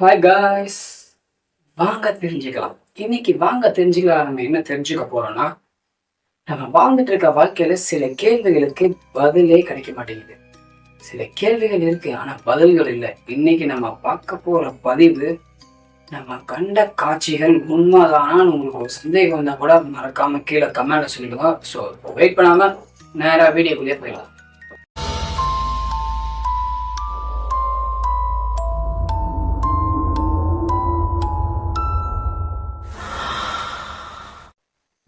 Hi guys, வாங்க தெரிஞ்சுக்கலாம். இன்னைக்கு வாங்க தெரிஞ்சுக்கலாம். நம்ம என்ன தெரிஞ்சுக்க போறோம்னா, நம்ம வாழ்ந்துட்டு இருக்க வாழ்க்கையில சில கேள்விகளுக்கு பதிலே கிடைக்க மாட்டேங்குது. சில கேள்விகள் இருக்கு, ஆனா பதில்கள் இல்லை. இன்னைக்கு நம்ம பார்க்க போற பதிவு, நம்ம கண்ட காட்சிகள் உண்மைதானான்னு உங்களுக்கு ஒரு சந்தேகம் வந்தா கூட மறக்காம கீழே கமெண்ட்ல சொல்லிடுங்க. ஸோ வெயிட் பண்ணாம நேரா வீடியோக்குள்ளேயே போயிடலாம்.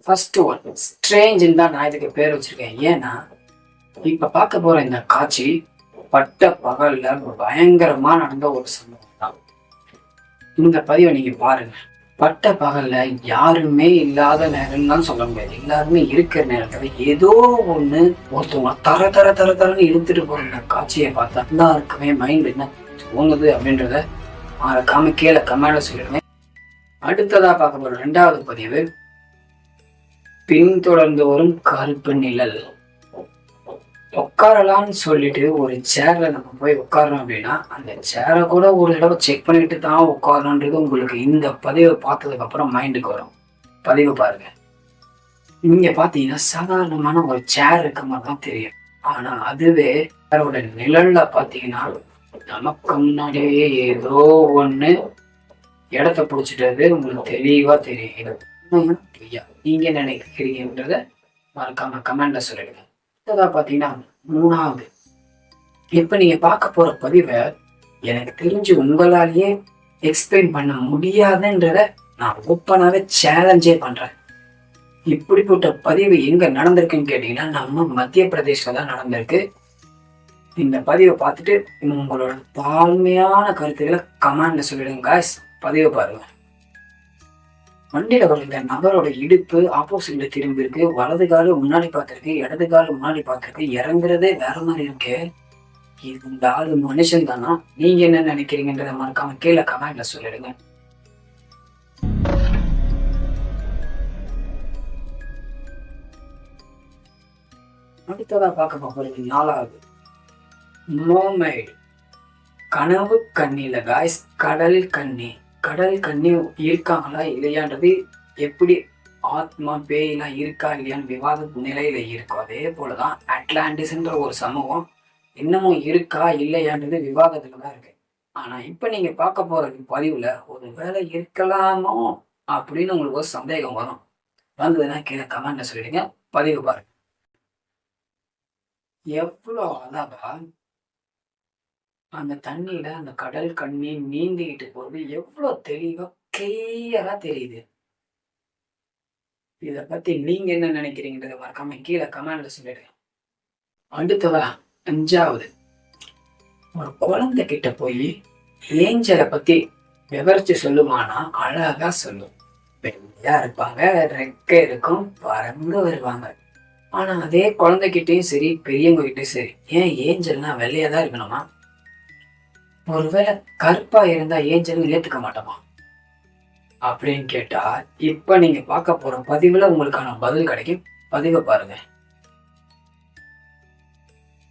ஃபர்ஸ்ட் ஒன் ஸ்ட்ரேஞ்சுன்னு தான் நான் இதுக்கு பேர் வச்சிருக்கேன். ஏன்னா இப்ப பார்க்க போற இந்த காட்சி பட்ட பகல்ல பயங்கரமா நடந்த ஒரு சம்பவம் தான். இந்த பதிவை நீங்க பாருங்க. பட்ட பகல்ல யாருமே இல்லாத நேரம் தான் சொல்ல முடியாது. எல்லாருமே இருக்கிற நேரத்துல ஏதோ ஒண்ணு ஒருத்தவங்க தர தர தர தரன்னு இழுத்துட்டு போற இந்த காட்சியை பார்த்தா எல்லாருக்குமே மைண்ட் என்ன தோணுது அப்படின்றத மறக்காம கீழே கமெண்ட்ல சொல்லிடுங்க. அடுத்ததா பார்க்க போற ரெண்டாவது பதிவு, பின்தொடர்ந்து வரும் கருப்பு நிழல். உட்காரலான்னு சொல்லிட்டு ஒரு சேர்ல நம்ம போய் உட்காரோம் அப்படின்னா அந்த சேரை கூட ஒரு தடவை செக் பண்ணிட்டு தான் உட்காரணுன்றது உங்களுக்கு இந்த பதிவை பார்த்ததுக்கு அப்புறம் மைண்டுக்கு வரும். பதிவு பாருங்க. இங்க பாத்தீங்கன்னா சாதாரணமான ஒரு சேர் இருக்க மாதிரி தான் தெரியும். ஆனா அதுவே சேரோட நிழல்ல பாத்தீங்கன்னா நமக்கு முன்னாடியே ஏதோ ஒண்ணு இடத்த பிடிச்சிட்டது உங்களுக்கு தெளிவா தெரியும். நீங்க என்ன நினைக்கிறீங்கன்றத மறக்காம கமெண்ட்ல சொல்லிடுங்க. பாத்தீங்கன்னா மூணாவது, இப்ப நீங்க பார்க்க போற பதிவை எனக்கு தெரிஞ்சு உங்களாலேயே எக்ஸ்பிளைன் பண்ண முடியாதுன்றத நான் ஓப்பனாவே சேலஞ்சே பண்றேன். இப்படிப்பட்ட பதிவு எங்க நடந்திருக்குன்னு கேட்டீங்கன்னா நம்ம மத்திய பிரதேஷ்ல தான் நடந்திருக்கு. இந்த பதிவை பார்த்துட்டு உங்களோட தாழ்மையான கருத்துக்களை கமெண்ட்ல சொல்லிடுங்க காய்ஸ். பதிவை பாருங்க. வண்டியில வர நபரோட இடுப்பு ஆப்போசிட்ல திரும்பி இருக்கு. வலது கால முன்னாடி பார்த்திருக்கு, இடது கால முன்னாடி பார்த்திருக்கு. இறங்குறதே வேற மாதிரி இருக்கு. இது இந்த ஆளு மனுஷன் தானா? நீங்க என்ன நினைக்கிறீங்கன்றத மறக்காம கீழே கமெண்ட்ல சொல்லிடுங்க. அடுத்ததா பார்க்க போறது நாலாவது, மோமைடு. கனவு கண்ணில காய்ஸ், கடல் கண்ணி. கடல் கண்ணி இருக்காங்களா இல்லையான்றது எப்படி ஆத்மா பேயெல்லாம் இருக்கா இல்லையான்னு விவாத நிலையில இருக்கும். அதே போலதான் அட்லாண்டிஸ்ன்ற ஒரு சமூகம் இன்னமும் இருக்கா இல்லையான்றது விவாதத்துல தான் இருக்கு. ஆனா இப்ப நீங்க பார்க்க போற பதிவுல ஒரு வேலை இருக்கலாமோ அப்படின்னு உங்களுக்கு ஒரு சந்தேகம் வரும். வந்ததுன்னா கீழே கமெண்ட்ல சொல்லிடுங்க. பதிவு பாருங்க. எவ்வளோ அழகா அந்த தண்ணியில அந்த கடல் கண்ணி நீந்திக்கிட்டு போகுது. எவ்வளவு தெளிவா கிளியரா தெரியுது. இத பத்தி நீங்க என்ன நினைக்கிறீங்கன்றத மறக்காம கீழே கமெண்ட்ல சொல்லிடுங்க. அடுத்ததா அஞ்சாவது, ஒரு குழந்தை கிட்ட போய் ஏஞ்சலை பத்தி விவரிச்சு சொல்லுமானா அழகா சொல்லும். வெள்ளையா இருப்பாங்க, ரெக்கை இருக்கும், பறந்து வருவாங்க. ஆனா அதே குழந்தைகிட்டையும் சரி பெரியவங்க கிட்டையும் சரி, ஏன் ஏஞ்சல்னா வெள்ளையாதான் இருக்கணுமா? ஒருவேளை கருப்பா இருந்தா ஏஞ்சல் ஏத்துக்க மாட்டோமா அப்படின்னு கேட்டா இப்ப நீங்க பார்க்க போற பதிவுல உங்களுக்கான பதில் கிடைக்கும். பதிவை பாருங்க.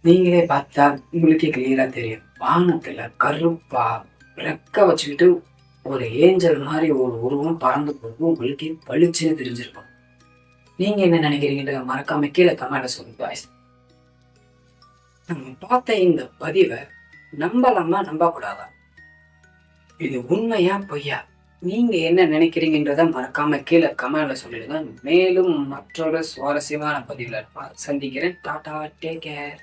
நீங்களே பார்த்தா உங்களுக்கே கிளியரா தெரியும். வானத்துல கருப்பா ரெக்க வச்சுக்கிட்டு ஒரு ஏஞ்சல் மாதிரி ஒரு உருவம் பறந்து போகும். உங்களுக்கே பளிச்சுன்னு தெரிஞ்சிருக்கும். நீங்க என்ன நினைக்கிறீங்கன்றத மறக்காம கீழே கமெண்ட்ல சொல்லுங்க. நம்ம பார்த்த இந்த பதிவை நம்பலாமா நம்ப கூடாதா? இது உண்மையா பொய்யா? நீங்க என்ன நினைக்கிறீங்கன்றத மறக்காம கீழே கமெண்ட்ல சொல்லிடுங்க. மேலும் மற்றொரு சுவாரஸ்யமான பதிவுல சந்திக்கிறேன். Tata, take care.